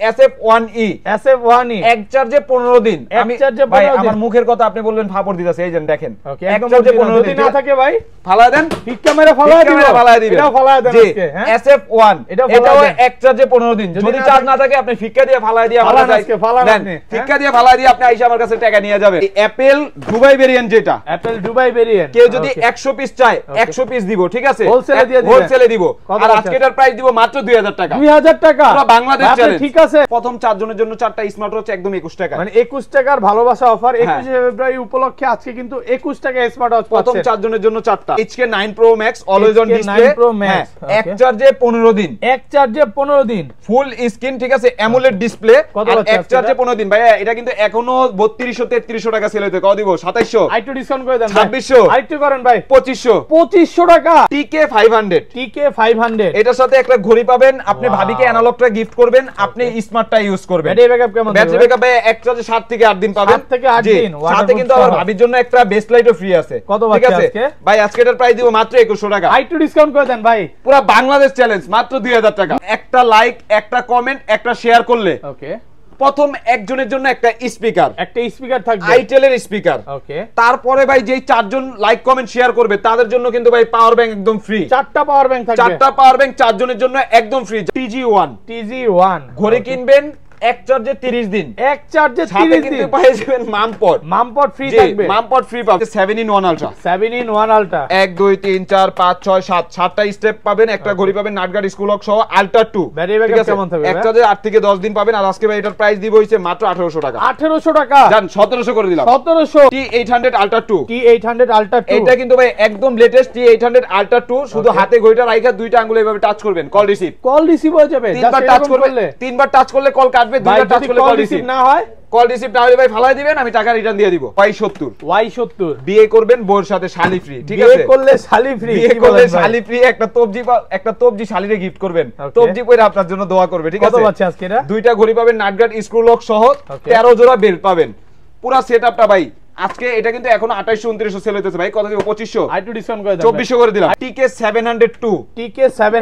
SF1E এক চার্জে 15 দিন। আমি ভাই আমার মুখের কথা আপনি বললেন ফাপড় দিতেছে, এই যেন দেখেন এক চার্জে 15 দিন না থাকে ভাই ফালা দেন, ঠিক ক্যামেরা ফালা দিবেন, এটাও ফালা দেন আজকে। হ্যাঁ SF1 এটাও এক চার্জে 15 দিন। যদি চার্জ না থাকে আপনি ফিক্কা দিয়ে ফালা দিয়ে আমার কাছে দেন, ফিক্কা দিয়ে ফালা দিয়ে আপনি আইসা আমার কাছে টাকা নিয়ে যাবেন। অ্যাপেল দুবাই ভেরিয়েন্ট, যেটা অ্যাপেল দুবাই ভেরিয়েন্ট, কেউ যদি 100 পিস চায় 100 পিস দিব, ঠিক আছে, হোলসেলে দিয়ে দিবেন, হোলসেলে দিব। আর আজকে এটার প্রাইস দিব মাত্র 2000 টাকা, 2000 টাকা পুরো বাংলাদেশ চ্যালেঞ্জ, ঠিক আছে। প্রথম 4 জনের জন্য 4টা স্মার্ট ওয়াচ একদম 21 টাকা, মানে 21 টাকার ভালোবাসা অফার। 21 ফেব্রুয়ারি উপলক্ষে আজকে কিন্তু 21 টাকা স্মার্ট ওয়াচ পাচ্ছেন। প্রথম 4 জনের জন্য 4টা HK9 Pro Max always on display, এক চার্জে 15 দিন, এক চার্জে 15 দিন, ফুল স্ক্রিন, ঠিক আছে, অ্যামোলেড ডিসপ্লে, আর এক চার্জে 15 দিন। ভাই এটা কিন্তু এখনো 3200 3300 টাকা সেল হইতে, কত দিব? 2700, আইটু ডিসকাউন্ট করে দেন 2600, আইটু করেন ভাই 2500 টাকা। TK500 এটার সাথে একটা ঘড়ি পাবেন, আপনি ভাবিকে অ্যানালগটা গিফট করবেন, আপনি স্মার্টটা ইউজ করবেন। ব্যাটারি ব্যাকআপ কেমন? ব্যাটারি ব্যাকআপে এক চার্জে 7 থেকে 8 দিন পাবেন, 7 থেকে 8 দিন। সাথে কিন্তু আবার ভাবির জন্য একটা বেস্ট লাইটও ফ্রি আছে। কত ঠিক আছে ভাই? আজকে এটার প্রাইস দিব মাত্র 2100 টাকা, আইটু ডিসকাউন্ট করে দেন ভাই, পুরো বাংলাদেশ চ্যালেঞ্জ মাত্র 2000 টাকা। একটা লাইক, একটা কমেন্ট, একটা শেয়ার করলে ওকে প্রথম একজনের জন্য একটা স্পিকার থাকবে, আইটেলের স্পিকার। ওকে, তারপরে ভাই যেই 4 জন লাইক কমেন্ট শেয়ার করবে তাদের জন্য কিন্তু ভাই পাওয়ার ব্যাংক একদম ফ্রি, 4টা পাওয়ার ব্যাংক থাকবে, 4টা পাওয়ার ব্যাংক 4 জনের জন্য একদম ফ্রি। TG1 ঘড়ি কিনবেন এক চার্জে 30 দিন, এক চার্জে 30 দিন পেয়ে যাবেন মামপট ফ্রি থাকবে, মামপট ফ্রি পাবেন। 7-in-1 ultra, 7-in-1 ultra 1 2 3 4 5 6 7 7টা step পাবেন, একটা ঘড়ি পাবেন নাটগার্ড স্কুল লক সহ আলট্রা 2। ব্যাটারি ব্যাকআপ কেমন থাকবে? এক চার্জে 8 থেকে 10 দিন পাবেন। আর আজকে ভাই এটার প্রাইস দিব হইছে মাত্র 1800 টাকা, 1800 টাকা জান 1700 করে দিলাম, 1700। T800 আলট্রা 2, T800 আলট্রা 2 এটা কিন্তু ভাই একদম লেটেস্ট T800 আলট্রা 2। শুধু হাতে ঘড়িটা রাইখা দুইটা আঙ্গুলে এভাবে টাচ করবেন, কল রিসিভ হয়ে যাবে। তিনবার টাচ করলে, তিনবার টাচ করলে কল কাটবে, দুইবার টাচ করলে কল রিসিভ না হয়, কল রিসিভ না হলে ভাই ফালাই দিবেন, আমি টাকা রিটার্ন দিয়ে দিব। Y70 বিয়ে করবেন বউর সাথে শালি ফ্রি, ঠিক আছে, বিয়ে করলে শালি ফ্রি, বিয়ে করলে শালি ফ্রি, একটা তবজি শালিরে গিফট করবেন, তবজি কইরা আপনার জন্য দোয়া করবে, ঠিক আছে। কত পাচ্ছে আজকে এটা? দুইটা ঘড়ি পাবেন নাটগার্ড স্ক্রু লক সহ, 13 জোড়া বেল্ট পাবেন, পুরো সেটআপটা ভাই। আজকে এটা কিন্তু এখন 2800 2900 সেল হইতেছে ভাই, কত দিব? 2500, আইটু ডিসকাউন্ট করে দেন, 2400 করে দিলাম। TK702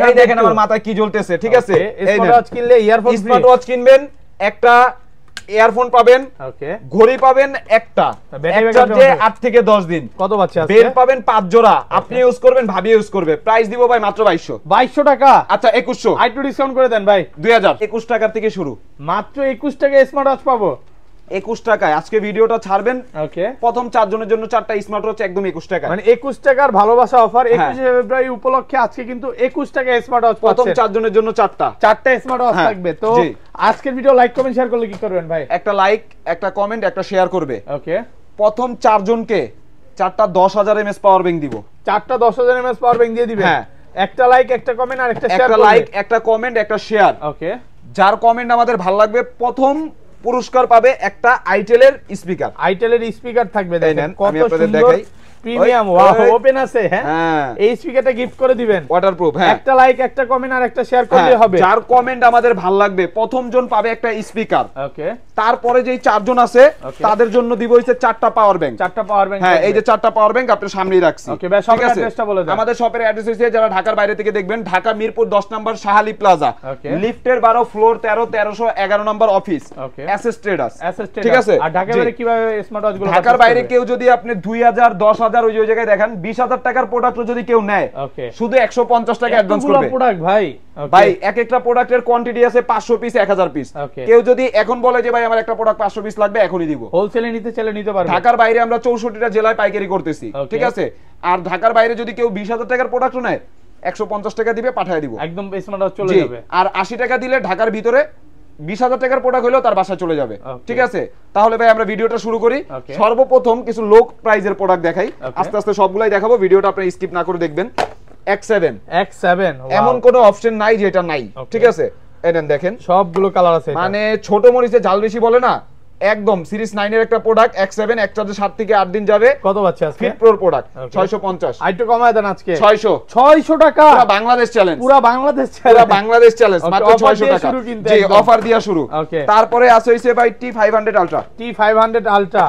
এই দেখেন আমার মাথায় কি জ্বলতেছে, ঠিক আছে। স্মার্ট ওয়াচ কিনলে ইয়ারফোন ফ্রি, স্মার্ট ওয়াচ কিনবেন একটা ইয়ারফোন পাবেন, ওকে, ঘড়ি পাবেন একটা, এক চার্জে 8 থেকে 10 দিন। কত পাচ্ছে আজকে? বেল পাবেন 5 জোড়া, আপনি ইউজ করবেন, ভাবি ইউজ করবে। প্রাইস দিব ভাই মাত্র 2200 টাকা। আচ্ছা 2100, আইটু ডিসকাউন্ট করে দেন ভাই 2000। 21 টাকা থেকে শুরু, মাত্র 21 টাকা স্মার্ট ওয়াচ পাবো, 21 টাকায়। আজকে ভিডিওটা ছাড়বেন, ওকে, প্রথম 4 জনের জন্য 4টা স্মার্ট ওয়াচ একদম 21 টাকা, মানে 21 টাকার ভালোবাসা অফার। 21 ফেব্রুয়ারি উপলক্ষে আজকে কিন্তু 21 টাকা স্মার্ট ওয়াচ পাচ্ছেন। প্রথম 4 জনের জন্য 4টা স্মার্ট ওয়াচ থাকবে। তো আজকের ভিডিও লাইক কমেন্ট শেয়ার করলে কি করবেন ভাই? একটা লাইক, একটা কমেন্ট, একটা শেয়ার করবে, ওকে। প্রথম 4 জনকে 4টা 10000 mAh পাওয়ার ব্যাংক দিব, 4টা 10000 mAh পাওয়ার ব্যাংক দিয়ে দিবেন। হ্যাঁ, একটা লাইক, একটা কমেন্ট আর একটা শেয়ার, একটা লাইক, একটা কমেন্ট, একটা শেয়ার, ওকে। যার কমেন্ট আমাদের ভালো লাগবে প্রথম পুরস্কার পাবে একটা আইটেলের স্পিকার থাকবে। দেখেন কত সুন্দর প্রিমিয়াম, ওয়াও, ওপেন আছে। হ্যাঁ, এই স্পিকারটা গিফট করে দিবেন, ওয়াটারপ্রুফ। হ্যাঁ, একটা লাইক, একটা কমেন্ট আর একটা শেয়ার করলে হবে। যার কমেন্ট আমাদের ভালো লাগবে প্রথম জন পাবে একটা স্পিকার, ওকে। তারপরে যেই 4 জন আছে তাদের জন্য দিব হইছে 4টা পাওয়ার ব্যাংক, 4টা পাওয়ার ব্যাংক। হ্যাঁ, এই যে 4টা পাওয়ার ব্যাংক আপনার সামনেই রাখছি, ওকে। ভাই শপের অ্যাড্রেসটা বলে দেন। আমাদের শপের অ্যাড্রেস হইছে, যারা ঢাকার বাইরে থেকে দেখবেন, ঢাকা মিরপুর 10 নম্বর শাহালি প্লাজা, লিফটের 12 ফ্লোর 1311 নম্বর অফিস, এসএস ট্রেডার্স, ঠিক আছে। আর ঢাকার বাইরে কিভাবে স্মার্ট ওয়াচ গুলো? ঢাকার বাইরে কেউ যদি আপনি 2000 10000 ওই জায়গায় দেখেন 20000 টাকার প্রোডাক্ট যদি কেউ নেয়, শুধু 150 টাকা অ্যাডভান্স করবে। প্রোডাক্ট ভাই এক একটা প্রোডাক্টের কোয়ান্টিটি আছে 500 পিস 1000 পিস। কেউ যদি এখন বলে যে ভাই আমার একটা প্রোডাক্ট 500 পিস লাগবে, এখনই দিব। হোলসেলে নিতে চাইলে নিতে পারবে। ঢাকার বাইরে আমরা 64টা জেলায় পাইকারি করতেছি, ঠিক আছে। আর ঢাকার বাইরে যদি কেউ 20000 টাকার প্রোডাক্ট নেয় 150 টাকা দিবে, পাঠিয়ে দিব, একদম স্মার্ট ওয়াচ চলে যাবে। আর 80 টাকা দিলে ঢাকার ভিতরে 20000 টাকার প্রোডাক্ট হলেও তার বাসায় চলে যাবে, ঠিক আছে। তাহলে ভাই আমরা ভিডিওটা শুরু করি। সর্বপ্রথম কিছু লো প্রাইজের প্রোডাক্ট দেখাই, আস্তে আস্তে সবগুলাই দেখাবো, ভিডিওটা আপনি স্কিপ না করে দেখবেন। X7 এমন কোনো অপশন নাই যে এটা নাই, ঠিক আছে। এনেন দেখেন সবগুলো কালার আছে, মানে ছোট মরিচে ঝাল বেশি বলে না, একদম সিরিজ 9 এর একটা প্রোডাক্ট X7 এক চার্জে 7 থেকে 8 দিন যাবে। কত পাচ্ছে আজকে? ফিট প্রোর প্রোডাক্ট 650, আইটু কমায় দেন আজকে 600 টাকা, পুরো বাংলাদেশ চ্যালেঞ্জ, পুরো বাংলাদেশ চ্যালেঞ্জ মাত্র 600 টাকা। জি, অফার দিয়া শুরু। তারপরে আছে হইছে ভাই T500 ultra, T500 ultra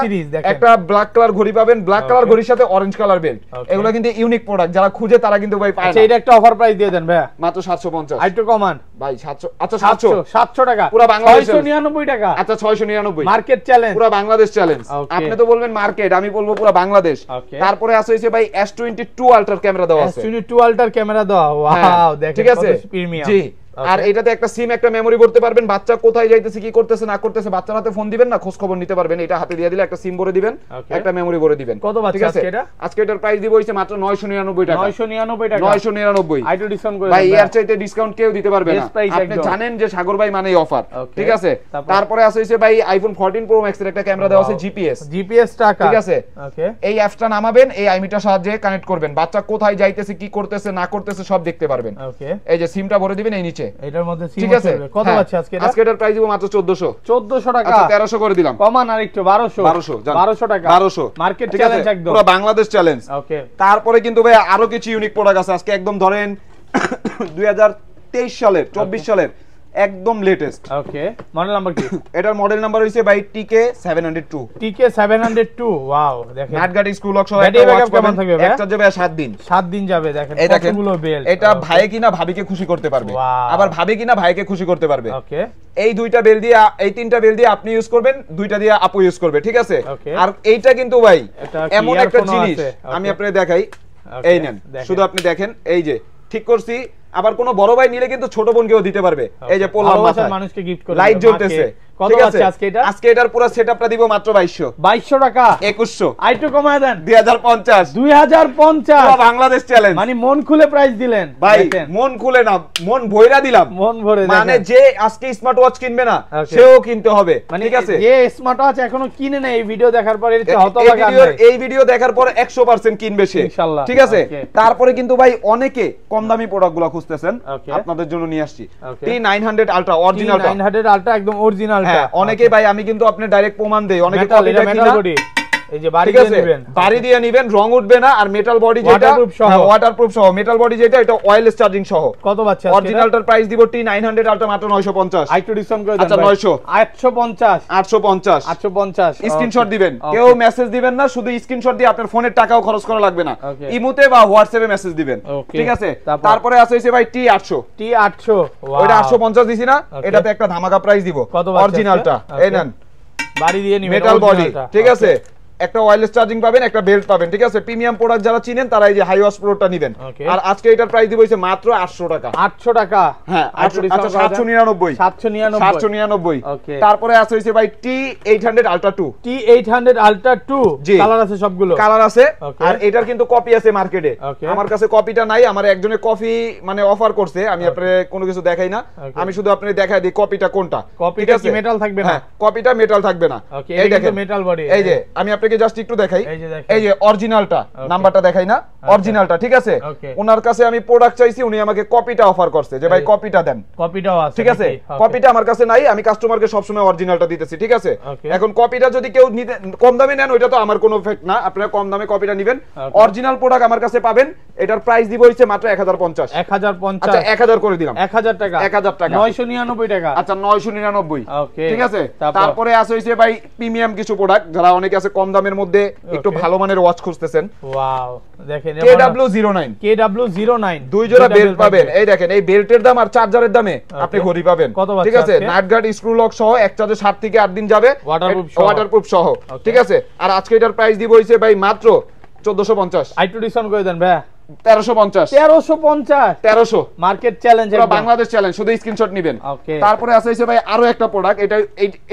series. দেখেন একটা ব্ল্যাক কালার ঘড়ি পাবেন, ব্ল্যাক কালার ঘড়ির সাথে অরেঞ্জ কালার বেল্ট। এগুলো কিন্তু ইউনিক প্রোডাক্ট, যারা খুঁজে তারা কিন্তু ভাই পায় না। এটা একটা অফার প্রাইস দিয়ে দেন ভাই, মাত্র 750। আইটু কমান ভাই 700 আচ্ছা 700 টাকা পুরো বাংলাদেশ 699 টাকা আচ্ছা 699 মার্কেট চ্যালেঞ্জ পুরো বাংলাদেশ চ্যালেঞ্জ আপনি তো বলবেন মার্কেট আমি বলবো পুরো বাংলাদেশ তারপরে আছে হইছে ভাই S22 আল্ট্রা ক্যামেরা দেওয়া আছে S22 আল্ট্রা ক্যামেরা দেওয়া ওয়াও দেখেন ঠিক আছে প্রিমিয়াম জি আর এটাতে একটা সিম একটা মেমরি ভরতে পারবেন বাচ্চা কোথায় যাইতেছে কি করতেছে না করতেছে বাচ্চার হাতে ফোন দিবেন না খোঁজ খবর নিতে পারবেন এটা হাতে দিয়ে দিলে একটা সিম ভরে দিবেন একটা মেমরি ভরে দিবেন কত বাচ্চা আজকে এটা আজকে এটার প্রাইস দিব হইছে মাত্র 999 টাকা 999 টাকা 999 আইটো ডিসকাউন্ট করে ভাই এর চাইতে ডিসকাউন্ট কেউ দিতে পারবে না আপনি জানেন যে সাগর ভাই মানেই অফার ঠিক আছে তারপরে আছে হইছে ভাই আইফোন 14 প্রো ম্যাক্স এর একটা ক্যামেরা দেওয়া আছে জিপিএস টাকা ঠিক আছে ওকে এই অ্যাপসটা নামাবেন এই আইমিটার সাহায্যে কানেক্ট করবেন বাচ্চা কোথায় যাইতেছে কি করতেছে না করতেছে সব দেখতে পারবেন ওকে এই যে সিমটা ভরে দিবেন এই নিচে এটার মধ্যে ঠিক আছে কত আছে আজকে এটা আজকে এটার প্রাইস দিব মাত্র 1400 টাকা আচ্ছা 1300 করে দিলাম কমান আর একটু 1200 টাকা 1200 মার্কেট চ্যালেঞ্জ একদম পুরো বাংলাদেশ চ্যালেঞ্জ ওকে তারপরে কিন্তু ভাই আরো কিছু ইউনিক প্রোডাক্ট আছে আজকে একদম ধরেন 2023 সালের 24 সালের একদম লেটেস্ট ওকে মডেল নাম্বার কি এটার মডেল নাম্বার হইছে ভাই TK702 ওয়াও দেখেন নাটগাটি স্কুল লক সহ একটা ওয়াচ কেমন থাকবে ভাই একটা যাবে 7 দিন যাবে দেখেন কতগুলো বেল্ট এটা ভাই কিনা ভাবিকে খুশি করতে পারবে আবার ভাবি কিনা ভাইকে খুশি করতে পারবে ওকে এই দুইটা বেল দিয়ে এই তিনটা বেল দিয়ে আপনি ইউজ করবেন দুইটা দিয়ে আপু ইউজ করবে ঠিক আছে আর এইটা কিন্তু ভাই এমন একটা জিনিস আমি আপনাকে দেখাই এই নেন শুধু আপনি দেখেন এই যে ঠিক করছি আবার কোন বড় ভাই নিলে কিন্তু ছোট বোনকেও দিতে পারবে এই যে পড়লাম মাথায় মানুষকে গিফট করে লাইট জ্বলতেছে কত আছে আজকে এটা আজকে এটার পুরো সেটআপটা দিব মাত্র 2200 টাকা 2100 আইটু কমায় দেন 2050 পুরো বাংলাদেশ চ্যালেঞ্জ মানে মন খুলে প্রাইস দিলেন ভাই মন খুলে না মন ভইরা দিলাম মন ভরে মানে যে আজকে স্মার্ট ওয়াচ কিনবে না সেও কিনতে হবে ঠিক আছে যে স্মার্ট ওয়াচ এখনো কিনে না এই ভিডিও দেখার পরে এটা হতবাক এই ভিডিও দেখার পরে 100% কিনবে সে ইনশাআল্লাহ ঠিক আছে তারপরে কিন্তু ভাই অনেকে কম দামি প্রোডাক্টগুলো খুঁজতেছেন আপনাদের জন্য নিয়ে আসছি T900 আলট্রা অরিজিনালটা T900 আলট্রা একদম অরিজিনাল হ্যাঁ অনেকে ভাই আমি কিন্তু আপনি ডাইরেক্ট প্রমাণ দেই অনেকে কপিটা কিনা এই যে বাড়ি দিয়ে নেবেন বাড়ি দিয়ে নেবেন রং উঠবে না আর মেটাল বডি যেটা ওয়াটারপ্রুফ সহ মেটাল বডি যেটা এটা ওয়্যারলেস চার্জিং সহ কত বাচ্চা অরিজিনালটার প্রাইস দিব T900 আলট্রা মাত্র 950 আইটু ডিসকাউন্ট করে দেন আচ্ছা 850 স্ক্রিনশট দিবেন কেউ মেসেজ দিবেন না শুধু স্ক্রিনশট দিয়ে আপনার ফোনের টাকাও খরচ করা লাগবে না ইমোতে বা হোয়াটসঅ্যাপে মেসেজ দিবেন ঠিক আছে তারপরে আছে হইছে ভাই T800 ওইটা 850 দিছি না এটাতে একটা ধামাকা প্রাইস দিব অরিজিনালটা এই নেন বাড়ি দিয়ে নিবেন মেটাল বডি ঠিক আছে একটা ওয়্যারলেস চার্জিং পাবেন একটা বেল্ট পাবেন ঠিক আছে প্রিমিয়াম প্রোডাক্ট যারা চিনেন তারা এই যে হাই ওয়াস প্রোটা নেবেন আর আজকে এটার প্রাইস দিব হইছে মাত্র 800 টাকা 800 টাকা হ্যাঁ আচ্ছা 799 ওকে তারপরে আছে হইছে ভাই T800 ultra 2 T800 ultra 2 colour আছে সবগুলো কালার আছে আর এটার কিন্তু কপি আছে মার্কেটে আমার কাছে কপিটা নাই আমার একজনের কপি মানে অফার করছে আমি আপনাকে কোনো কিছু দেখাই না আমি শুধু আপনাকে দেখাই দিই কপিটা কোনটা কপিটা কি মেটাল থাকবে না কপিটা মেটাল থাকবে না এই দেখেন মেটাল বডি এই যে আমি আপনাকে জাস্ট একটু দেখাই এই যে অরিজিনালটা নাম্বারটা দেখাই না অরিজিনালটা ঠিক আছে ওনার কাছে আমি প্রোডাক্ট চাইছি উনি আমাকে কপিটা অফার করছে যে ভাই কপিটা দেন কপিটাও আছে ঠিক আছে কপিটা আমার কাছে নাই আমি কাস্টমারকে সব সময় অরিজিনালটা দিতেছি ঠিক আছে এখন কপিটা যদি কেউ কম দামে নেন ওইটা তো আমার কোনো এফেক্ট না আপনারা কম দামে কপিটা নেবেন অরিজিনাল প্রোডাক্ট আমার কাছে পাবেন এটার প্রাইস দিব হইছে মাত্র 1050 আচ্ছা 1000 করে দিলাম 1000 টাকা 999 টাকা আচ্ছা 999 ঠিক আছে তারপরে আছে হইছে ভাই প্রিমিয়াম কিছু প্রোডাক্ট যারা অনেকে আছে কম দামের মধ্যে একটু ভালো মানের ওয়াচ খুঁজতেছেন ওয়াও দেখেন KW09 দুই জোড়া বেল্ট পাবেন এই দেখেন এই বেল্টের দাম আর চার্জারের দামে আপনি ঘড়ি পাবেন ঠিক আছে নাইট গার্ড স্ক্রু লক সহ এক চার্জে 7 থেকে 8 দিন যাবে ওয়াটারপ্রুফ সহ ঠিক আছে আর আজকে এটার প্রাইস দিব হইছে ভাই মাত্র 1450 আইটু ডিসকাউন্ট করে দেন ভাই 1350 মার্কেট চ্যালেঞ্জ পুরো বাংলাদেশ চ্যালেঞ্জ শুধু স্ক্রিনশট নেবেন তারপরে আছে হইছে ভাই আরো একটা প্রোডাক্ট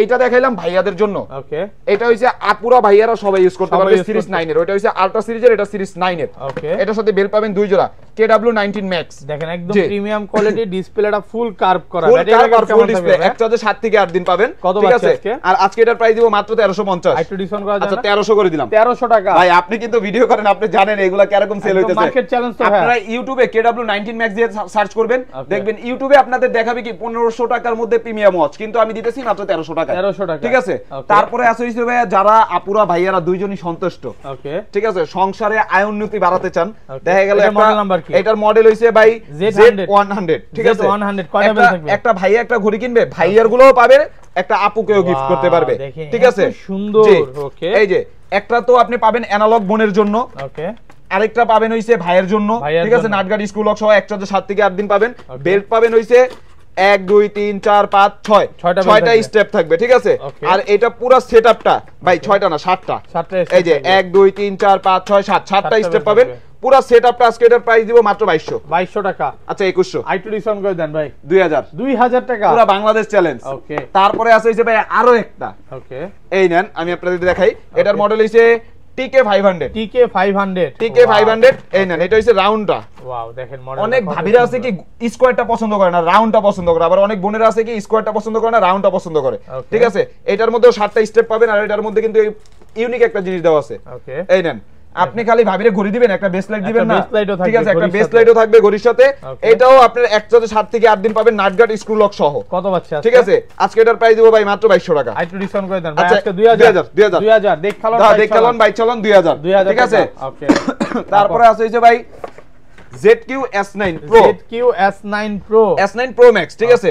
এটা দেখাইলাম ভাইয়াদের জন্য ওকে এটা হইছে আপুরা ভাইয়ারা সবাই ইউজ করতে পারবে সিরিজ 9 এর ওটা হইছে আলট্রা সিরিজের এটা সিরিজ 9 এর ওকে এটার সাথে বেল পাবেন দুই জোড়া KW19 Max দেখেন একদম প্রিমিয়াম কোয়ালিটি ডিসপ্লেটা ফুল কার্ভ করা ফুল ডিসপ্লে এক চার্জে 7 থেকে 8 দিন পাবেন ঠিক আছে আর আজকে এটার প্রাইস দিব মাত্র 1350 একটু ডিসকাউন্ট করা যায় আচ্ছা 1300 করে দিলাম 1300 টাকা ভাই আপনি কিন্তু ভিডিও করেন আপনি জানেন এগুলা কি রকম সেল হইতেছে চ্যালেঞ্জ তো আপনারা ইউটিউবে KW19 Max দিয়ে সার্চ করবেন দেখবেন ইউটিউবে আপনাদের দেখাবে কি 1500 টাকার মধ্যে প্রিমিয়াম ওয়াচ কিন্তু আমি দিতেছি মাত্র 1300 টাকা ঠিক আছে তারপরে আছে হইছে ভাই যারা আপুরা ভাইয়ারা দুইজনই সন্তুষ্ট ওকে ঠিক আছে সংসারে আয় উন্নতি বাড়াতে চান দেখা গেল একটা মডেল নাম্বার কি এটার মডেল হইছে ভাই Z100 ঠিক আছে Z100 কয়টা বেল থাকবে একটা ভাইয়া একটা ঘড়ি কিনবে ভাইয়ার গুলোও পাবে একটা আপুকেও গিফট করতে পারবে ঠিক আছে সুন্দর ওকে এই যে একটা তো আপনি পাবেন অ্যানালগ বোনের জন্য ওকে আরেকটা পাবেন হইছে ভাইয়ের জন্য ঠিক আছে নাটগাড়ি স্কুল লক সহ এক চার্জে 7 থেকে 8 দিন পাবেন বেল্ট পাবেন হইছে 1 2 3 4 5 6 ছয়টা স্টেপ থাকবে, ঠিক আছে। আর এটা পুরো সেটআপটা ভাই 6টা না 7টা, এই যে 1 2 3 4 5 6 7 7টা স্টেপ পাবেন। পুরো সেটআপটা আজকে এটার প্রাইস দিব মাত্র 2200 টাকা। আচ্ছা 2100 আইটু ডিসকাউন্ট করে দেন ভাই 2000 টাকা পুরো বাংলাদেশ চ্যালেঞ্জ। ওকে, তারপরে আছে হইছে ভাই আরো একটা। ওকে, এই নেন আমি আপনাদের দেখাই, এটার মডেল হইছে TK 500 এই নেন, এটা হইছে রাউন্ডটা। ওয়াও দেখেন মডেল। অনেক ভাবিরা আছে কি স্কোয়ারটা পছন্দ করে না, রাউন্ডটা পছন্দ করে, আবার অনেক বোনেরা আছে কি স্কোয়ারটা পছন্দ করে না, রাউন্ডটা পছন্দ করে, ঠিক আছে। এটার মধ্যে 7টা স্টেপ পাবেন, আর এটার মধ্যে কিন্তু ইউনিক একটা জিনিস দেওয়া আছে। ওকে, এই নেন, আপনি খালি ভাবিরে ঘড়ি দিবেন, একটা বেসলাইট দিবেন না, ঠিক আছে, একটা বেসলাইটও থাকবে ঘড়ির সাথে। এটাও আপনার 7 থেকে 8 দিন পাবেন, নাটগাট স্ক্রু লক সহ। কত পাচ্ছে ঠিক আছে, আজকে এটার প্রাইস দেব ভাই মাত্র 2200 টাকা। আইটু ডিসকাউন্ট করে দেন ভাই আজকে 2000 দেখালন বাইক চালান 2000, ঠিক আছে। ওকে, তারপরে আছে হইছে ভাই ZQ S9 Pro S9 Pro Max, ঠিক আছে।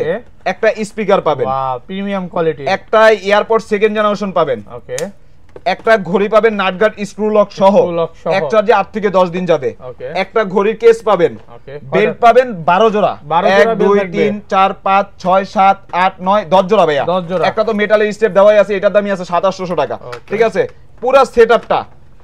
একটা স্পিকার পাবেন, ওয়াও প্রিমিয়াম কোয়ালিটি, একটা এয়ারপড সেকেন্ড জেনারেশন পাবেন, ওকে, একটা ঘড়ি পাবেন নাটগাট স্ক্রু লক সহ, এক চার্জে 8 থেকে 10 দিন যাবে, একটা ঘড়ির কেস পাবেন, বেল্ট পাবেন 12 জোড়া, 1 2 3 4 5 6 7 8 9 10 জোড়া ভাইয়া। একটা তো মেটালের স্টেপ দেওয়াই আছে, এটার দামই আছে 2700 টাকা, ঠিক আছে। পুরো সেটআপটা,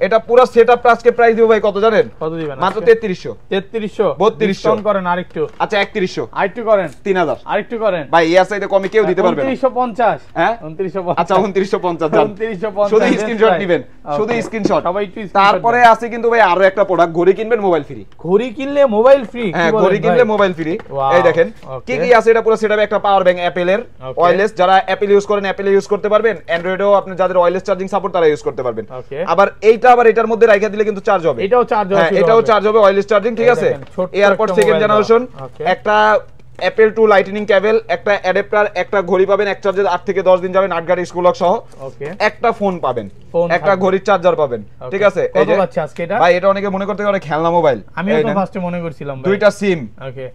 এটা পুরো সেটআপটা আজকে প্রাইস দিব ভাই কত জানেন? কত দিবেন? মাত্র 3300 3200 ডিসকাউন্ট করেন আরেকটু। আচ্ছা 3100 আরেকটু করেন 3000 আরেকটু করেন ভাই, এই আছে এটা কমে কেউ দিতে পারবে না। 2950 হ্যাঁ 2950 আচ্ছা 2950 জান, 2950 শুধু স্ক্রিনশট নেবেন, শুধু স্ক্রিনশট। সবাই একটু তারপরে আছে কিন্তু ভাই আরো একটা প্রোডাক্ট, ঘড়ি কিনবেন মোবাইল ফ্রি। ঘড়ি কিনলে মোবাইল ফ্রি? হ্যাঁ ঘড়ি কিনলে মোবাইল ফ্রি। এই দেখেন কি কি আছে, এটা পুরো সেটআপ। একটা পাওয়ার ব্যাংক অ্যাপেলের ওয়্যারলেস, যারা অ্যাপেল ইউজ করেন অ্যাপেল ইউজ করতে পারবেন, অ্যান্ড্রয়েডেও আপনি যাদের ওয়্যারলেস চার্জিং সাপোর্ট তারা ইউজ করতে পারবেন। আবার এইটা আবার এটার মধ্যে রাখা দিলে কিন্তু চার্জ হবে, এটাও চার্জ হবে, এটাও চার্জ হবে, ওয়্যারলেস চার্জিং, ঠিক আছে। এয়ারপড সেকেন্ড জেনারেশন, একটা অ্যাপেল টু লাইটনিং কেবল, একটা অ্যাডাপ্টার, একটা ঘড়ি পাবেন, এক চার্জে 8 থেকে 10 দিন যাবে, নাটগাট স্ক্রু লক সহ, একটা ফোন পাবেন, একটা ঘড়ির চার্জার পাবেন, ঠিক আছে। এই যে ভাই এটা অনেকে মনে করতে পারে খেলনা মোবাইল, আমিও তো ফার্স্টে মনে করছিলাম ভাই। দুইটা সিম,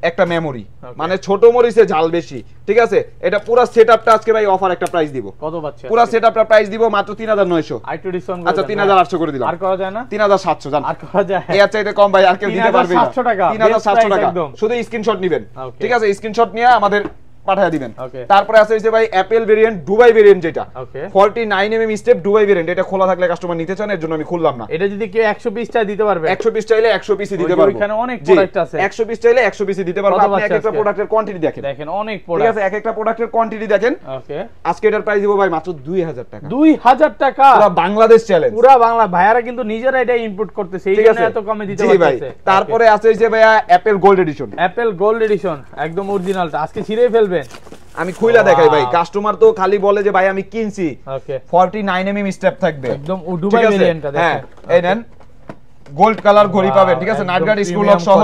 একটা মেমোরি, মানে ছোট মরিচে ঝাল বেশি, ঠিক আছে। এটা পুরো সেটআপটা আজকে ভাই অফার একটা প্রাইস দিব। কত পাচ্ছে? পুরো সেটআপটা প্রাইস দিব মাত্র 3900। আইটু ডিসকাউন্ট আচ্ছা 3800 করে দিলাম। আর করা যায় না? 3700 জান। আর করা যায়? এর চাইতে কম ভাই আর কেউ দিতে পারবে না। 3700 টাকা শুধু স্ক্রিনশট নেবেন, ঠিক আছে। স্ক্রিনশট নিয়ে আমাদের পাঠিয়ে দিবেন। তারপরে আছে হইছে ভাই অ্যাপেল ভেরিয়েন্ট, দুবাই ভেরিয়েন্ট, যেটা 49mm স্টেপ দুবাই ভেরিয়েন্ট। এটা খোলা থাকলে কাস্টমার নিতে চান, এর জন্য আমি খুললাম না। এটা যদি কেউ 100 পিস চাই দিতে পারবে? 100 পিস চাইলে 100 পিসই দিতে পারবো। এখানে অনেক প্রোডাক্ট আছে, 100 পিস চাইলে 100 পিসই দিতে পারবো। আপনি এক একটা প্রোডাক্টের কোয়ান্টিটি দেখেন, দেখেন অনেক প্রোডাক্ট, ঠিক আছে। এক একটা প্রোডাক্টের কোয়ান্টিটি দেখেন। ওকে, আজকে এটার প্রাইস দিব ভাই মাত্র 2000 টাকা। 2000 টাকা পুরো বাংলাদেশ চ্যালেঞ্জ, পুরো বাংলা। ভাইয়ারা কিন্তু নিজেরা এটা ইম্পোর্ট করতেছে, এই জন্য এত কমে দিতে পারতেছে। তারপরে আছে হইছে ভাইয়া Apple gold addition, Apple gold addition একদম অরিজিনালটা। আজকে ছিঁড়ে ফেলবেন, আমি খুইলা দেখাই ভাই। কাস্টমার তো খালি বলে যে ভাই আমি কিনছি। ওকে, 49mm স্টেপ থাকবে, একদম দুবাই ভেরিয়েন্টটা দেখেন। হ্যাঁ এই নেন, গোল্ড কালার ঘড়ি পাবেন, ঠিক আছে, নাটগাট স্ক্রু লক সহ।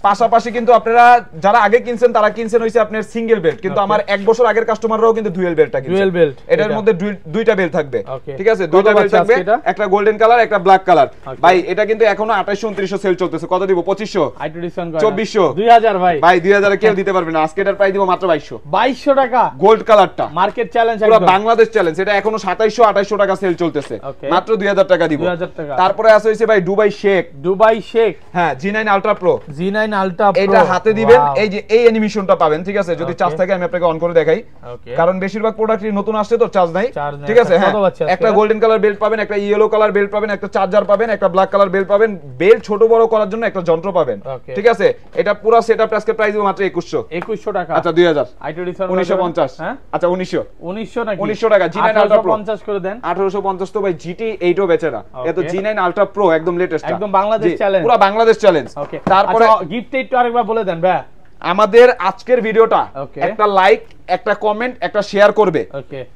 পাশাপাশি কিন্তু আপনারা যারা আগে কিনছেন তারা কিনছেন হইছে আপনার সিঙ্গেল বেল্ট, কিন্তু আমার 1 বছর আগের কাস্টমাররাও কিন্তু ডুয়াল বেল্টটা কিনছে। ডুয়াল বেল্ট, এটার মধ্যে দুইটা বেল্ট থাকবে, ঠিক আছে, দুইটা বেল্ট থাকবে, একটা গোল্ডেন কালার একটা ব্ল্যাক কালার। ভাই এটা কিন্তু এখনো 2800 2900 সেল চলতেছে। কত দিব? 2500, আইটু ডিসকাউন্ট করে 2400, 2000 ভাই। ভাই 2000 এ কেউ দিতে পারবে না। আজকে এটার প্রাইস দিব মাত্র 2200 টাকা। গোল্ড কালারটা মার্কেট চ্যালেঞ্জ, পুরো বাংলাদেশ চ্যালেঞ্জ। এটা এখনো 2700 2800 টাকা সেল চলতেছে, মাত্র 2000 টাকা দিব। 2000 টাকা। তারপরে আছে হইছে ভাই দুবাই শেক, হ্যাঁ G9 ultra pro, G9 ultra pro. এটা হাতে দিবেন, এই যে এই অ্যানিমেশনটা পাবেন, ঠিক আছে। যদি চার্জ থাকে আমি আপনাকে অন করে দেখাই, কারণ বেশিরভাগ প্রোডাক্টই নতুন আসছে তো চার্জ নাই, ঠিক আছে। হ্যাঁ একটা গোল্ডেন কালার বেল্ট পাবেন, একটা ইয়েলো কালার বেল্ট পাবেন, একটা চার্জার পাবেন, একটা ব্ল্যাক কালার বেল্ট পাবেন, বেল্ট ছোট বড় করার জন্য একটা যন্ত্র পাবেন, ঠিক আছে। এটা পুরো সেটআপ আজকে প্রাইস দিব মাত্র 2100 টাকা। আচ্ছা 2000, আইটু ডিসকাউন্ট 1950, হ্যাঁ আচ্ছা 1900 নাকি 1900 টাকা। G9 আলট্রা প্রো 1850 করে দেন। 1850 তো ভাই GT 8ও বেচে না, এত G9 আলট্রা প্রো একদম লেটেস্ট, একদম বাংলাদেশ চ্যালেঞ্জ, পুরো বাংলাদেশ চ্যালেঞ্জ। তারপরে গিফট একটু আরেকবার বলে দেন ভাই। আমাদের আজকের ভিডিওটা একটা লাইক, একটা কমেন্ট, একটা শেয়ার করবে,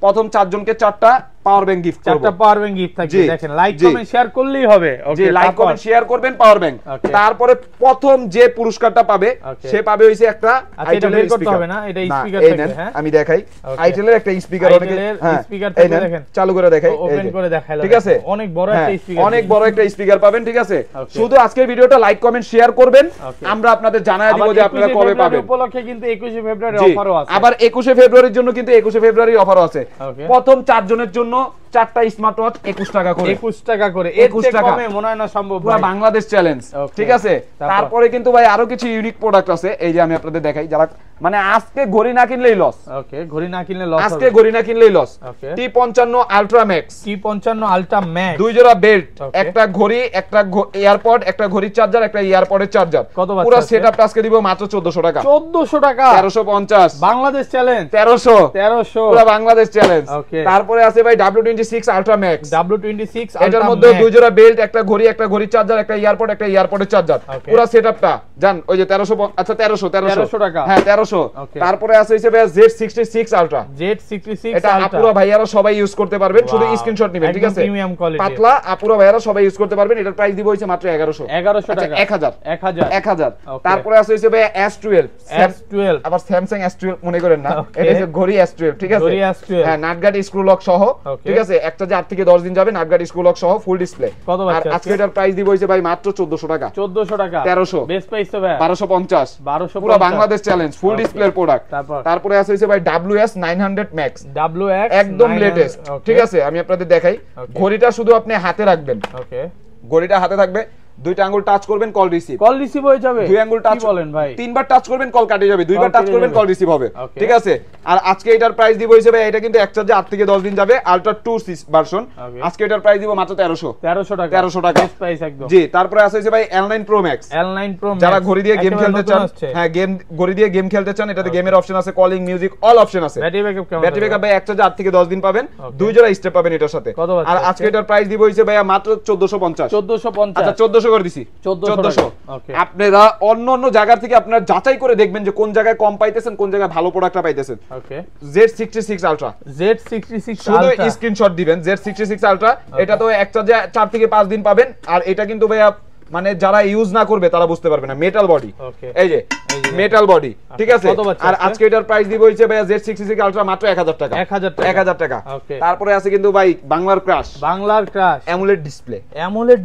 প্রথম 4 জনকে 4টা পাওয়ার ব্যাংক গিফট করব। 4টা পাওয়ার ব্যাংক গিফট থাকবে, দেখেন লাইক কমেন্ট শেয়ার করলেই হবে। ওকে, লাইক কমেন্ট শেয়ার করবেন, পাওয়ার ব্যাংক। তারপরে প্রথম যে পুরস্কারটা পাবে সে পাবে হইছে একটা আইটেলের স্পিকার। হবে না, এটা স্পিকার থাকে। হ্যাঁ আমি দেখাই, আইটেলের একটা স্পিকার, অনেকে স্পিকার থাকে, দেখেন চালু করে দেখাই, ওপেন করে দেখাইলাম, ঠিক আছে। অনেক বড় একটা স্পিকার, অনেক বড় একটা স্পিকার পাবেন, ঠিক আছে। শুধু আজকের ভিডিওটা লাইক কমেন্ট শেয়ার করবেন, আমরা আপনাদের জানায় দিব যে আপনারা কবে পাবেন। উপলক্ষে কিন্তু 21 ফেব্রুয়ারি অফারও আছে। আবার 21 ফেব্রুয়ারির জন্য কিন্তু 21 ফেব্রুয়ারি অফারও আছে। প্রথম 4 জনের জন্য চারটা স্মার্ট ওয়াচ 21 টাকা করে, 21 টাকা করে, এর চেয়ে কমে মনে হয় না সম্ভব পুরো বাংলাদেশ চ্যালেঞ্জ। ঠিক আছে, তারপরে কিন্তু ভাই আরো কিছু ইউনিক প্রোডাক্ট আছে, এই যে আমি আপনাদের দেখাই, যারা মানে আজকে ঘড়ি না কিনলেই লস। ওকে, ঘড়ি না কিনলে লস, আজকে ঘড়ি না কিনলেই loss. T55 ultra max, T55 ultra max, দুই জোড়া বেল্ট, একটা ঘড়ি, একটা এয়ারপড, একটা ঘড়ির চার্জার, একটা এয়ারপডের চার্জার, পুরো সেটআপটা আজকে দিব মাত্র 1400 টাকা। 1400 টাকা, 1350 বাংলাদেশ চ্যালেঞ্জ, 1300 পুরো বাংলাদেশ চ্যালেঞ্জ। তারপরে আছে ভাই W26 আলট্রা ম্যাক্স, W26 এটার মধ্যে দুই জোড়া বেল্ট, একটা ঘড়ি, একটা ঘড়ির চার্জার, একটা এয়ারপড, একটা এয়ারপডের চার্জার, পুরো সেটআপটা জান ওই যে 1300, আচ্ছা 1300 টাকা, হ্যাঁ 1300। তারপরে আছে হইছে ভাই Z66 আলট্রা, Z66 এটা আপুরা ভাইয়ারা সবাই ইউজ করতে পারবেন, শুধু স্ক্রিনশট নেবেন। ঠিক আছে, পাতলা আপুরা ভাইয়ারা সবাই ইউজ করতে পারবেন। এটার প্রাইস দিব হইছে মাত্র 1100 টাকা, 1000। তারপরে আছে হইছে ভাই S12, আবার স্যামসাং S12 মনে করেন না, এটা হচ্ছে ঘড়ি S12। ঠিক আছে, হ্যাঁ নাটগার্ড স্ক্রু লক সহ। ঠিক আছে, একটা যে 8 থেকে 10 দিন যাবে, নাটগার্ড স্ক্রু লক সহ, ফুল ডিসপ্লে। আর আজকে এটার প্রাইস দিব হইছে ভাই মাত্র 1400 টাকা, 1400 টাকা, 1300 বেস্ট প্রাইস তো ভাই 1250 পুরো বাংলাদেশ চ্যালেঞ্জ, ফুল ডিসপ্লের প্রোডাক্ট। তারপরে আছে হইছে ভাই WS 900 Max, WX একদম লেটেস্ট। ঠিক আছে, আমি আপনাদের দেখাই, ঘড়িটা শুধু আপনি হাতে রাখবেন। ওকে, ঘড়িটা হাতে থাকবে, দুইটা আঙ্গুল টাচ করবেন, কল রিসিভ হয়ে যাবে। দুই আঙ্গুল টাচ বলেন ভাই, তিনবার টাচ করবেন কল কাটে যাবে, দুইবার টাচ করবেন কল রিসিভ হবে। ঠিক আছে, আর আজকে এটার প্রাইস দিব হিসেবে, এটা কিন্তু এক চার্জে 8 থেকে 10 দিন যাবে, আলট্রা 2 ভার্সন। আজকে এটার প্রাইস দিব মাত্র 1300 টাকা, বেস্ট প্রাইস একদম। জি, তারপরে আছে হইছে ভাই L9 Pro Max, যারা ঘড়ি দিয়ে গেম খেলতে চান, হ্যাঁ ঘড়ি দিয়ে গেম খেলতে চান, এটাতে গেমের অপশন আছে, কলিং, মিউজিক, অল অপশন আছে। ব্যাটারি ব্যাকআপ ভাই এক চার্জে 8 থেকে 10 দিন পাবেন, দুই জোড়া স্টেপ পাবেন এটার সাথে। আর আজকে এটার প্রাইস দিব হইছে ভাই মাত্র 1450। আচ্ছা 1400 করে দিছি, 1400। আপনারা অন্য জায়গা থেকে আপনারা যাচাই করে দেখবেন যে কোন জায়গায় কম পাইতেছেন, কোন জায়গায় ভালো প্রোডাক্টটা পাইতেছেন। ওকে, Z66 আলট্রা, Z66 শুধু স্ক্রিনশট দিবেন, Z66 আলট্রা, এটা তো এক চার্জে 4 থেকে 5 দিন পাবেন। আর এটা কিন্তু ভাইয়া মানে যারা ইউজ না করবে তারা বুঝতে পারবে না, মেটাল বডি, এই যে মেটাল বডি। ঠিক আছে, আর আজকে এটার প্রাইস দিব হইছে ভাই Z66 আলট্রা মাত্র 1000 টাকা, 1000 টাকা। তারপরে আছে কিন্তু ভাই বাংলার ক্রাশ, অ্যামোলেড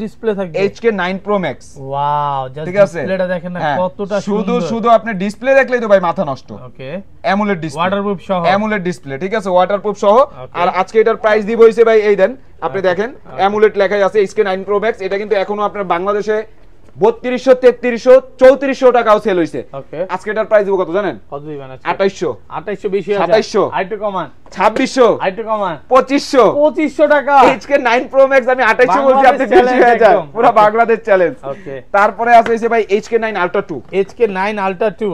ডিসপ্লে থাকবে, HK9 Pro Max। Wow, just ডিসপ্লেটা দেখেন না কতটা সুন্দর, শুধু আপনি ডিসপ্লে দেখলেই তো ভাই মাথা নষ্ট। ওকে, অ্যামোলেড ডিসপ্লে, ওয়াটারপ্রুফ সহ, অ্যামোলেড ডিসপ্লে। ঠিক আছে, ওয়াটারপ্রুফ সহ। আর আজকে এটার প্রাইস দিব হইছে ভাই এই দেন, আপনি দেখেন অ্যামোলেড লেখাই আছে, HK9 Pro Max। এটা কিন্তু এখনো আপনার বাংলাদেশে 3200, 3300, 3400 টাকাও সেল হইছে। আজকে এটার প্রাইস দিব কত জানেন? কত দিবেন আজকে? 2800 বেশি আছে, 2700 আইটু কমান, 2600 আইটু কমান, 2500 টাকা। HK9 Pro Max আমি 2800 বলছি, আপনি বেশি হয়ে যায়, পুরো বাংলাদেশ চ্যালেঞ্জ। ওকে, তারপরে আছে হইছে ভাই HK9 Ultra 2, HK9 Ultra 2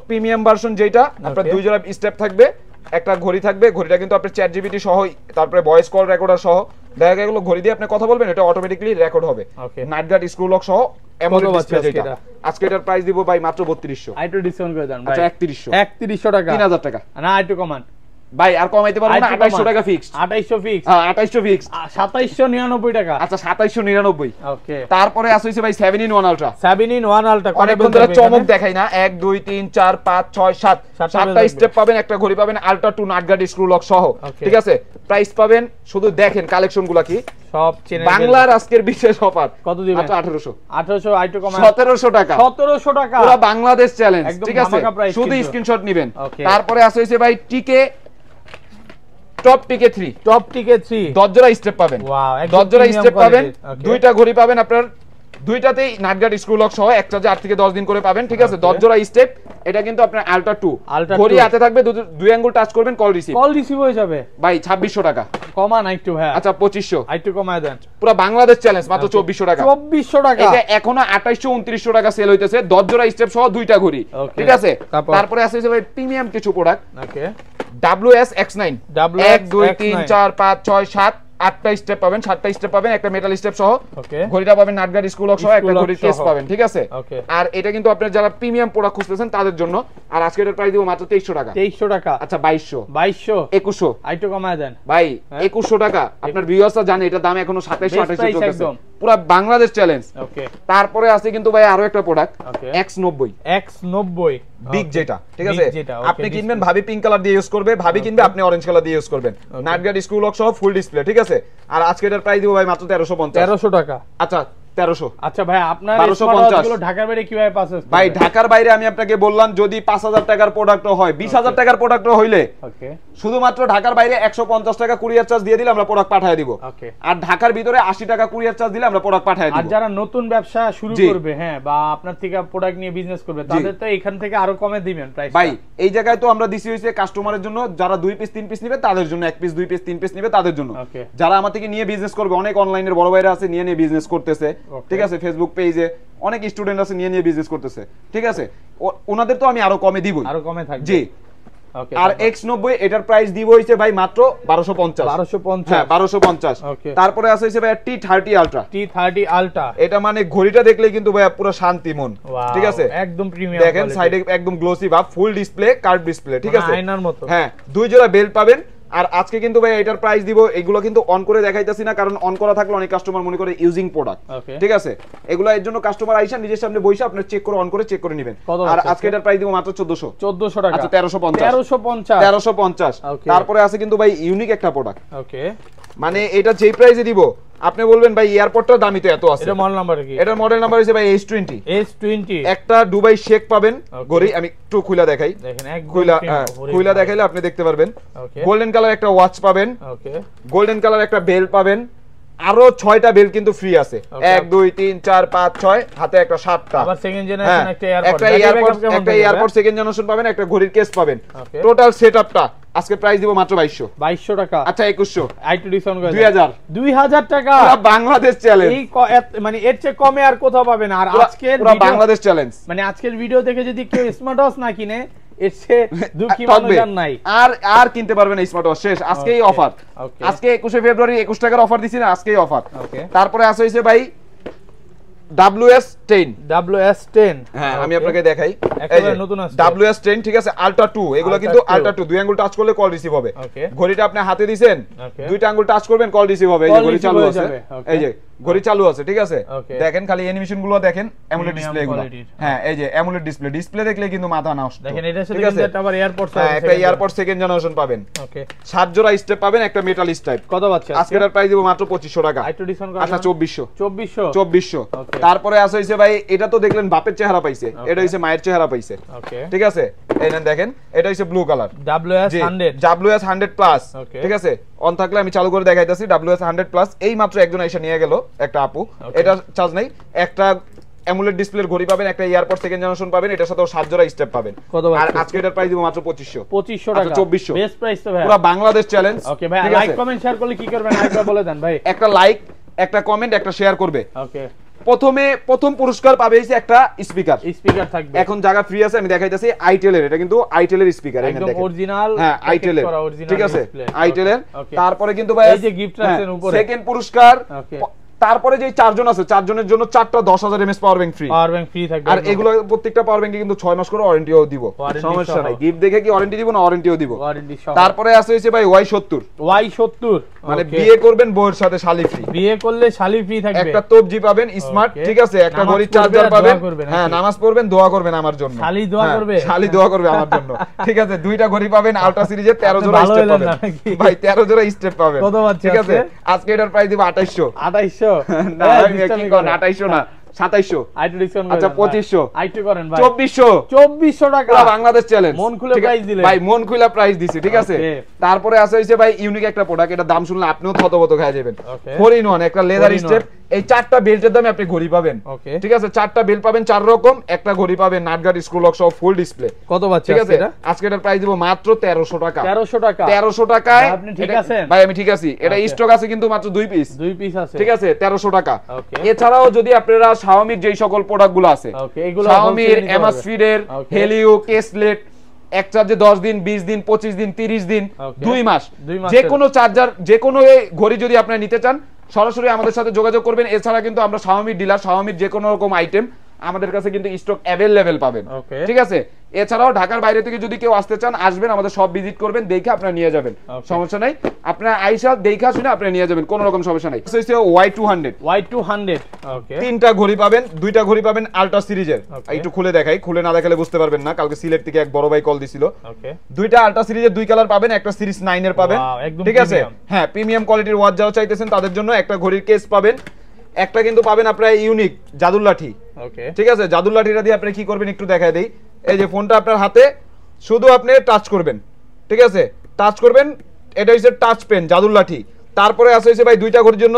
premium version, যেটা আপনার দুই জোড়া স্টেপ থাকবে, একটা ঘড়ি থাকবে, ঘড়িটা কিন্তু আপনার চ্যাট জিপিটি সহ, তারপরে ভয়েস কল রেকর্ডার সহ, দেখা গেল ঘড়ি দিয়ে আপনি কথা বলবেন, এটা অটোমেটিক্যালি রেকর্ড হবে। নাইট গার্ড স্ক্রু লক সহ, অ্যামোলেড ডিসপ্লে যেটা। আজকে এটার প্রাইস দিব ভাই মাত্র 3200। আইটো ডিসকাউন্ট করে দেন ভাই, আচ্ছা 3100 টাকা, 3000 টাকা না, আইটো কমান ভাই, আর কমাইতে পারবো না, 2800 টাকা ফিক্সড, 2800 ফিক্সড, হ্যাঁ 2800 ফিক্সড, 2799 টাকা। আচ্ছা 2799। ওকে, তারপরে আছে হইছে ভাই 7-in-1 আলট্রা, 7-in-1 আলট্রা অনেক বন্ধুরা চমক দেখাই না, 1 2 3 4 5 6 7 7টা স্টেপ পাবেন, একটা ঘড়ি পাবেন, আলট্রা 2 নাটগার্ড স্ক্রু লক সহ। ঠিক আছে, প্রাইস পাবেন, শুধু দেখেন কালেকশনগুলো কি সব চেনে, বাংলার আজকের বিশেষ অফার কত দিবেন? আচ্ছা 1800 আইটো কমা 1700 টাকা, 1700 টাকা পুরো বাংলাদেশ চ্যালেঞ্জ। ঠিক আছে, শুধু স্ক্রিনশট নেবেন। তারপরে আছে হইছে ভাই টপ টিকে 3, 10 জোড়া স্টেপ পাবেন। ওয়াও, 10 জোড়া স্টেপ পাবেন, দুইটা ঘড়ি পাবেন আপনার, দুইটাতেই নাটগার্ড স্ক্রু লক সহ, এক চার্জে 8 থেকে 10 দিন করে পাবেন। ঠিক আছে, 10 জোড়া স্টেপ, এটা কিন্তু আপনার আলট্রা 2, ঘড়ি হাতে থাকবে, দুই আঙ্গুল টাচ করবেন, কল রিসিভ হয়ে যাবে ভাই 2600 টাকা, কমা না একটু ভাই। আচ্ছা 2500 আইটু কমায় দেন, পুরো বাংলাদেশ চ্যালেঞ্জ মাত্র 2400 টাকা, 2400 টাকা। এটা এখনো 2800 2900 টাকা সেল হইতেছে, 10 জোড়া স্টেপ সহ, দুইটা ঘড়ি। ঠিক আছে, তারপরে আছে ভাই প্রিমিয়াম কিছু প্রোডাক্ট। ওকে, WS X9, 1 2 3 4 5 6 7 8টা স্টেপ পাবেন, 7টা স্টেপ পাবেন, একটা মেটাল স্টেপ সহ। ঘড়িটা পাবেন নাটগার্ড স্ক্রু লক সহ, একটা ঘড়ির কেস পাবেন। ঠিক আছে, আর এটা কিন্তু আপনারা যারা প্রিমিয়াম প্রোডাক্ট খুঁজতেছেন তাদের জন্য। আর আজকে এর প্রাইস দিব মাত্র 2300 টাকা, 2300 টাকা। আচ্ছা 2200 2100 আইটো কমায় দেন ভাই, 2100 টাকা। আপনার ভিউয়ার্সরা জানে এটা দাম এখনো 2700 2800 চলতেছে, পুরো বাংলাদেশ চ্যালেঞ্জ। ওকে, তারপরে আছে কিন্তু ভাই আরো একটা প্রোডাক্ট, X90 বিগ, যেটা ঠিক আছে আপনি কিনবেন, ভাবি পিঙ্ক কালার দিয়ে ইউজ করবে, ভাবি কিনবে আপনি অরেঞ্জ কালার দিয়ে ইউজ করবেন, নাটগার্ড স্ক্রু লক সহ, ফুল ডিসপ্লে। ঠিক আছে, আর আজকে এটার প্রাইস দিব ভাই মাত্র 1350 টাকা। আচ্ছা 1300। আচ্ছা ভাই আপনার স্মার্টওয়াচগুলো ঢাকার বাইরে কিভাবে পারচেজ করবেন? ভাই ঢাকার বাইরে আমি আপনাকে বললাম যদি 5000 টাকার প্রোডাক্টও হয়, 20000 টাকার প্রোডাক্টও হইলে ওকে শুধুমাত্র ঢাকার বাইরে 150 টাকা কুরিয়ার চার্জ দিয়ে দিলে আমরা প্রোডাক্ট পাঠিয়ে দিব। ওকে। আর ঢাকার ভিতরে 80 টাকা কুরিয়ার চার্জ দিলে আমরা প্রোডাক্ট পাঠিয়ে দিব। আর যারা নতুন ব্যবসা শুরু করবে হ্যাঁ বা আপনার থেকে প্রোডাক্ট নিয়ে বিজনেস করবে তাদের তো এখান থেকে আরো কমে দিবেন প্রাইস। ভাই এই জায়গায় তো আমরা দিছি হইছে কাস্টমারের জন্য, যারা 2 পিস 3 পিস নেবে তাদের জন্য, 1 পিস 2 পিস 3 পিস নেবে তাদের জন্য। যারা আমার থেকে নিয়ে বিজনেস করবে, অনেক অনলাইনের বড় ভাইরা আছে নিয়ে বিজনেস করতেছে, ঠিক আছে, ফেসবুক পেজে অনেক স্টুডেন্ট আছে নিয়ে বিজনেস করতেছে, ঠিক আছে, ওনাদের তো আমি আরো কমে দিব, আরো কমে থাকবে। জি। আর X90 এটার প্রাইস দিব হইছে ভাই মাত্র 1250। হ্যাঁ 1250। তারপরে আছে হইছে ভাই T30 Ultra। T30 Ultra এটা মানে ঘড়িটা দেখলেই কিন্তু ভাই পুরো শান্তি মন, ঠিক আছে, একদম প্রিমিয়াম। দেখেন সাইডে একদম গ্লোসি বা ফুল ডিসপ্লে, কার্ভ ডিসপ্লে, ঠিক আছে, আয়নার মতো। হ্যাঁ 2 জোড়া বেল্ট পাবেন। আর আজকে কিন্তু ভাই এটার প্রাইস দিব, এগুলো কিন্তু অন করে দেখাইতাছি না, কারণ অন করা থাকলে অনেক কাস্টমার মনে করে ইউজিং প্রোডাক্ট, ঠিক আছে, এগুলো এর জন্য কাস্টমার আইসা নিজের সামনে বইসা আপনি চেক করে অন করে চেক করে নেবেন। আর আজকে এটার প্রাইস দিব মাত্র 1400 টাকা। আচ্ছা 1350। তারপরে আছে কিন্তু ভাই ইউনিক একটা প্রোডাক্ট, ওকে, মানে এটা যেই প্রাইসে দিব আপনি বলবেন ভাই এয়ারপোর্টটার দামই তো এত আছে। এটা মডেল নাম্বার কি? এটার মডেল নাম্বার হইছে ভাই S20। একটা দুবাই শেক পাবেন ঘড়ি, আমি একটু খুলে দেখাই, দেখেন খুলে দেখাইলে আপনি দেখতে পারবেন। গোল্ডেন কালার একটা ওয়াচ পাবেন, ওকে, গোল্ডেন কালার একটা বেল পাবেন, আরো 6টা বেল কিন্তু ফ্রি আছে, 1 2 3 4 5 6, হাতে একটা 7টা, আবার সেকেন্ড জেনারেশন একটা এয়ারপোর্ট সেকেন্ড জেনারেশন পাবেন, একটা ঘড়ির কেস পাবেন। টোটাল সেটআপটা আজকে প্রাইস দিব মাত্র 2200 টাকা। আচ্ছা 2100 আইটু ডিসকাউন্ট করে 2000 টাকা। পুরো বাংলাদেশ চ্যালেঞ্জ, এই মানে এর চেয়ে কমে আর কোথাও পাবেন। আর আজকের পুরো বাংলাদেশ চ্যালেঞ্জ, মানে আজকের ভিডিও দেখে যদি কেউ স্মার্ট ওয়াচ না কিনে এর চেয়ে দুঃখী মানুষ আর নাই। আর কিনতে পারবেন না স্মার্ট ওয়াচ, শেষ আজকেই অফার। আজকে 21 ফেব্রুয়ারি 21 টাকার অফার দিছি না, আজকেই অফার। তারপরে আছে হইছে ভাই WS10। হ্যাঁ আমি আপনাকে দেখাই, একেবারে নতুন আছে WS10, ঠিক আছে, Ultra 2। এগুলো কিন্তু Ultra 2, দুই আঙ্গুল টাচ করলে কল রিসিভ হবে। ঘড়িটা আপনি হাতে দিবেন, দুইটা আঙ্গুল টাচ করবেন কল রিসিভ হবে। এই যে ঘড়ি চালু আছে, এই যে ঘড়ি চালু আছে, ঠিক আছে, দেখেন খালি অ্যানিমেশন গুলো দেখেন, অ্যামোলেড ডিসপ্লে গুলো, হ্যাঁ এই যে অ্যামোলেড ডিসপ্লে দেখলে কিন্তু মাথা নষ্ট। দেখেন এটার সাথে কিন্তু আবার এয়ারপোর্ট, হ্যাঁ একটা এয়ারপোর্ট সেকেন্ড জেনারেশন পাবেন, ওকে, 7 জোড়া স্টেপ পাবেন, একটা মেটাল স্টাইপ। কত পাচ্ছেন আজকের প্রাইস দিব মাত্র 2500 টাকা। আইটু ডিসকাউন্ট করা, আচ্ছা 2400। তারপরে আছে হইছে ভাই, এটা তো দেখলেন বাপের চেহারা পাইছে, এটা হইছে মায়ের চেহারা পাইছে, ওকে, ঠিক আছে, এই নেন দেখেন, এটা হইছে ব্লু কালার WS100 প্লাস, ঠিক আছে, অন থাকলে আমি চালু করে দেখাইতাছি। WS100 প্লাস এই মাত্র একজন এসে নিয়ে গেল, একটা আপু, এটা চার্জ নাই, একটা অ্যামোলেড ডিসপ্লের ঘড়ি পাবেন, একটা এয়ারপোর্ট সেকেন্ড জেনারেশন পাবেন, এটার সাথে 7 জোড়া স্টেপ পাবেন। আর আজকে এটার প্রাইস দিব মাত্র 2500 টাকা। 2400 বেস্ট প্রাইস তো ভাই, পুরো বাংলাদেশ চ্যালেঞ্জ। ওকে ভাই, লাইক কমেন্ট শেয়ার করলে কি করবেন আরেকবার বলে দেন ভাই। একটা লাইক, একটা কমেন্ট, একটা শেয়ার করবে, ওকে। প্রথম পুরস্কার পাবে হইছে একটা স্পিকার থাকবে। এখন জায়গা ফ্রি আছে, আমি দেখাইতাছি আইটেল এর, এটা কিন্তু আইটেল এর স্পিকার, একদম অরিজিনাল, হ্যাঁ আইটেল এর, ঠিক আছে, আইটেল এর। তারপরে কিন্তু ভাই এই যে গিফট আছেন উপরে, সেকেন্ড পুরস্কার। তারপরে যে চারজন আছে, চারজনের জন্য 4টা 10000 mAh পাওয়ার ব্যাংক ফ্রি থাকবে। আর এগুলো প্রত্যেকটা পাওয়ার ব্যাংকে কিন্তু 6 মাস করে ওয়ারেন্টিও দিব, সমস্যা নাই, গিফট দেখে কি ওয়ারেন্টি দিব না, ওয়ারেন্টিও দিব। তারপরে আছে হইছে ভাই Y70, মানে বিয়ে করবেন বউয়ের সাথে শালি ফ্রি, বিয়ে করলে শালি ফ্রি থাকবে। একটা তবজি পাবেন স্মার্ট, ঠিক আছে, একটা ঘড়ি চার্জার পাবেন, হ্যাঁ নামাজ পড়বেন দোয়া করবেন আমার জন্য, শালি দোয়া করবে, শালি দোয়া করবে আমার জন্য, ঠিক আছে। দুইটা ঘড়ি পাবেন আলট্রা সিরিজের 13 জোড়া স্টেপ পাবেন ভাই, 13 জোড়া স্টেপ পাবেন, ঠিক আছে। আজকে এটার প্রাইস দিব 2800 না আমি কি কোন 2800 না 2700 আইটু ডিসকাউন্ট আচ্ছা 2500 আইটু করেন ভাই 2400 টাকা। বাংলাদেশ চ্যালেঞ্জ, মন খুলে প্রাইস দিলে ভাই, মন খুলে প্রাইস দিছি, ঠিক আছে। তারপরে আছে হইছে ভাই ইউনিক একটা প্রোডাক্ট, এটা দাম শুনলে আপনিও থতবত খেয়ে যাবেন। 4-in-1 একটা লেদার স্টেপ, এই 4টা বেল্টের দামে আপনি ঘড়ি পাবেন, ঠিক আছে, 4টা বেল্ট পাবেন 4 রকম, একটা ঘড়ি পাবেন নাটগার্ড স্ক্রু লক সহ ফুল ডিসপ্লে। কত পাচ্ছেন ঠিক আছে? আজকে এটার প্রাইস দিব মাত্র 1300 টাকা। 1300 টাকায় আপনি ঠিক আছেন ভাই? আমি ঠিক আছি। এটা স্টক আছে কিন্তু মাত্র 2 পিস আছে, ঠিক আছে, 1300 টাকা। এছাড়াও যদি আপনারা শাওমির যেই সকল প্রোডাক্টগুলো আছে, শাওমির, এমএসফিড এর, হেলিও, কেসলেট, এক চার্জে 10 দিন, 20 দিন, 25 দিন, 30 দিন, 2 মাস, যে কোনো চার্জার, যে কোনো ঘড়ি যদি আপনি নিতে চান সরাসরি আমাদের সাথে যোগাযোগ করবেন। এছাড়া কিন্তু আমরা শাওমির ডিলার, শাওমির যে কোনো রকম আইটেম আমাদের কাছে কিন্তু স্টক अवेलेबल পাবেন, ঠিক আছে। এছাড়াও ঢাকার বাইরে থেকে যদি কেউ আসতে চান আসবেন, আমাদের সব ভিজিট করবেন, দেখে আপনারা নিয়ে যাবেন, সমস্যা নাই। আপনারা আইসা দেখা শুনে আপনারা নিয়ে যাবেন, কোনো রকম সমস্যা নাই। Y200 ওকে, 3টা ঘড়ি পাবেন, 2টা ঘড়ি পাবেন আলট্রা সিরিজের। একটু খুলে দেখাই, খুলে না দেখালে বুঝতে পারবেন না। কালকে সিলেট থেকে এক বড় ভাই কল দিছিল, ওকে। 2টা আলট্রা সিরিজের 2 কালার পাবেন, একটা সিরিজ 9 এর পাবেন, ঠিক আছে। হ্যাঁ প্রিমিয়াম কোয়ালিটির ওয়াচ যারা চাইতেছেন তাদের জন্য একটা ঘড়ির কেস পাবেন, একটা কিন্তু পাবেন আপনারা ইউনিক জাদুর লাঠি। ওকে, ঠিক আছে, জাদুর লাঠিটা দিয়ে আপনি কি করবেন একটু দেখায় দেই। এই যে ফোনটা আপনার হাতে, শুধু আপনি টাচ করবেন, ঠিক আছে, টাচ করবেন, এটা হচ্ছে টাচ পেন জাদুর লাঠি। তারপরে আছে হচ্ছে ভাই দুইটা ঘড়ির জন্য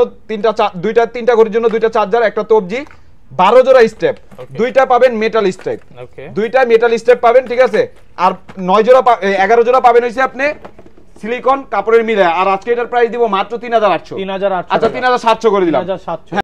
তিনটা ঘড়ির জন্য দুইটা চার্জার, একটা তবজি, 12 জোড়া স্টেপ, দুইটা পাবেন মেটাল স্টেপ, দুইটা মেটাল স্টেপ পাবেন, ঠিক আছে। আর 9 জোড়া 11 জোড়া পাবেন হচ্ছে আপনি সিলিকন কাপড়ের মিলে। আর আজকে এটার প্রাইস দিব মাত্র 3800। আচ্ছা 3700 করে দিলাম।